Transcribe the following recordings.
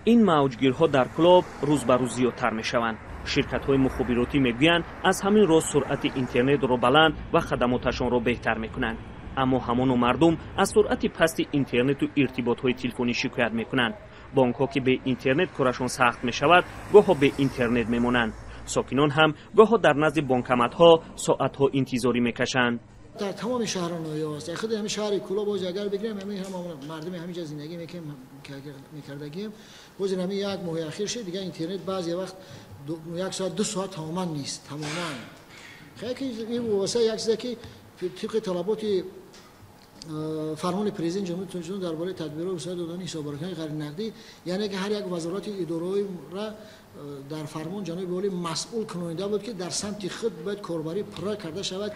این موجگیرها در کلاب روز به روز زیادتر میشوند. شرکت‌های مخابراتی میگویند از همین راه سرعت اینترنت را بلند و خدماتشان را بهتر میکنند. اما همان مردم از سرعت پست اینترنت و ارتباط‌های تلفنی شکایت میکنند. بانک‌ها که به اینترنت کارشان سخت میشود، گاهی به اینترنت میمانند. ساکنان هم گاهی در نزد بانکمت‌ها ساعت‌ها انتظاری میکشند. در تمام شهران است. خود همین شهر کلاب باز اگر بگیریم همین مردم همینجا زندگی میکردگیم باز همین یک ماه اخیر شد دیگه اینترنت بعضی وقت یک ساعت 2 ساعت تماما نیست تماما. خیلی این واسه یک چیزی که طبق طلبات فرمان پرزیدنت جمهوری درباره تدبیر و وسایل دادن حسابرسانی غیر نقدی، یعنی که هر یک وزارت اداره را در فرمان جناب والی مسئول کننده بود که در سمت خود باید کاربری پر کرده شود.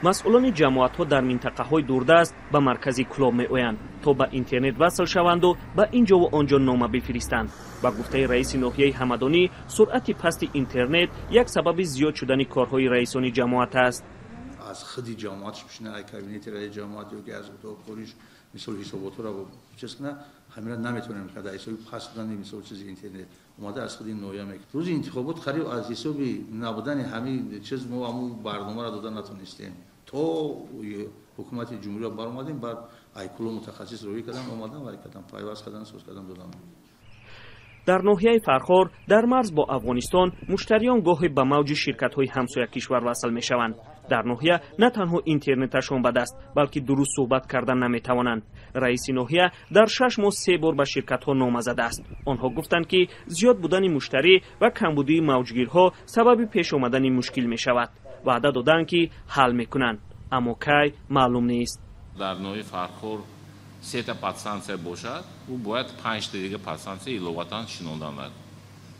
مسئولان جماعت‌ها در منطقه‌های دوردست به مرکز کلاب می‌آیند تا به اینترنت وصل شوند و به اینجا و آنجا نامه بفرستند. با گفته رئیس ناحیه همدانی، سرعت پست اینترنت یک سبب زیاد شدن کارهای رئیسان جماعت است. از خودی جماعتش بشینه ای کابینت رئیس جماعت یا که از اتاق کاریش مثل حسابات را چیز کنه همین را نمیتونیم کرد. حسابی پس دادن مثل چیز اینترنت اومده از خودی نویا میگه. روز انتخابات قریب از حسابی نبودن همین چیز ما همون برنامه را دادن نتونستیم. تو حکومت جمهوری را بر اومدیم بعد ایکولو متخصص روی کردن اومدن و کردن پایواز کردن سوز کردن دادن. در ناحیه فرخار در مرز با افغانستان مشتریان گاهی به موج شرکت‌های همسایه کشور وصل می‌شوند. در ناحیه نه تنها اینترنتشان بد است بلکه درست صحبت کردن نمی‌توانند. رئیس ناحیه در 6 ماه 3 بار به شرکت‌ها نامه زده است. آنها گفتند که زیاد بودن مشتری و کمبودی موجگیرها سبب پیش آمدن مشکل می‌شود. وعده دادند که حل می‌کنند اما کی معلوم نیست. در ناحیه فرخار 3 تا پادستانسیا бошад, او باید 5 تا دیگه پادستانسیا иловатан шинонданад.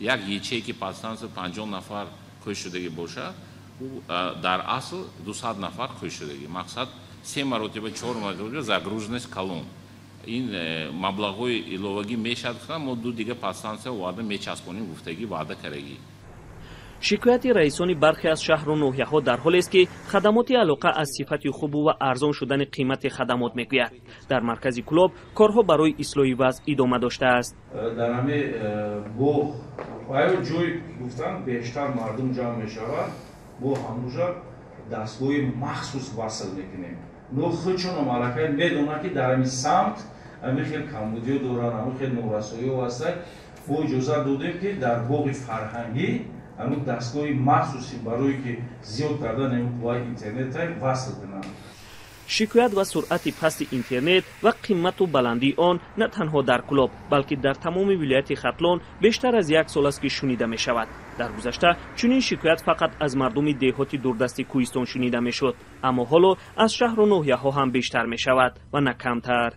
یک ячейки پادستانسیا 50 نفر کش شدگی бошад, او در اصل 200 نفر کش شدگی. مقصد 3 مرتبه 4 مرتبه загруженность колонн. این маблағҳои иловагӣ мешавад ки мо 2 دیگه پادستانسیا варда мечаспонем гуфтагӣ ваъда карагӣ. شکایت رئیسان برخی از شهر و ناحیه‌ها در حالی است که خدمات علاقه از صفت خوب و ارزان شدن قیمت خدمات میگوید. در مرکز کلاب کارها برای اصلاح وضع ادامه داشته است. در همه با آیا جای گفتن بیشتر مردم جمع میشود با همونجا دستگاه مخصوص وصل میکنیم. نو خودشون مالکای میدونن که در همین سمت همین خیلی کمبودی دوران همین خیلی نورسایی هستن. با اجازه دادیم که در باغ فرهنگی همون دستگاه مخصوصی برای که زیاد کردن این قوای اینترنت وصل کنند. شکایت و سرعت پست اینترنت و قیمت و بلندی آن نه تنها در کلاب بلکه در تمام ولایت ختلان بیشتر از 1 سال است که شنیده می شود. در گذشته چنین شکایت فقط از مردم دهاتی دوردست کوهستان شنیده می شد، اما حالا از شهر و ناحیه ها هم بیشتر می شود و نه کمتر.